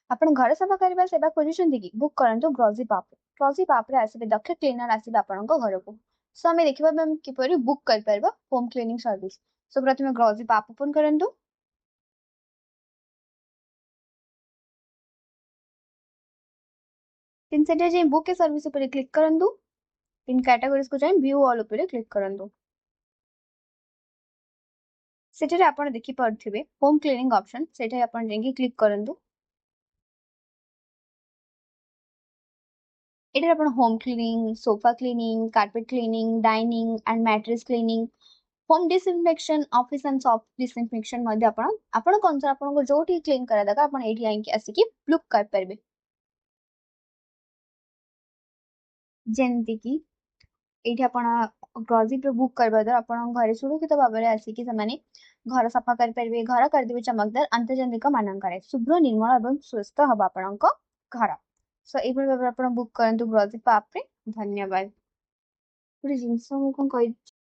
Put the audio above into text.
आपण घर सफा करबा सेवा खोजुछन्ती कि बुक करंतु ग्रॉसिप ऐप। ग्रॉसिप ऐप रे आसीबे दक्ष क्लीनर आसीबे आपणको घरको। सो हमें देखिबा हम किपरि बुक कर परबा होम क्लीनिंग सर्विस। सो प्रथमे ग्रॉसिप ऐप ओपन करंतु। तीन सेटे जे बुक के सर्विस ऊपर क्लिक करंतु। तीन कैटेगरीज को जाय व्यू ऑल ऊपर क्लिक करंतु। सेटे आपण देखि परथिबे होम क्लीनिंग ऑप्शन सेटे आपण जेंगी क्लिक करंतु। एटर आपण home cleaning, sofa cleaning, carpet cleaning, dining and mattress cleaning, home disinfection, office and soft disinfection मध्ये आपण कोन से आपण को जोटी क्लीन करा दका आपण एठी आइ के आसी की लुक कर परबे। जेंति की एठी आपण ग्रॉसिप बुक करबा द्वारा आपण घरे सुरक्षित भाबरे आसी की समाने घर सफा कर परबे, घर कर देबे चमकदार अंतर्जनिक मानन शुभ्र निर्मल एवं स्वस्थ हबा आपणक घर। सो एभଳି ଭାବରେ ଆପଣ ବୁକ୍ କରନ୍ତୁ ଗ୍ରॉसिप ऐप रे। धन्यवाद। ଗୋଟେ ଜିନିଷ ମୁଁ କଣ କହିଛି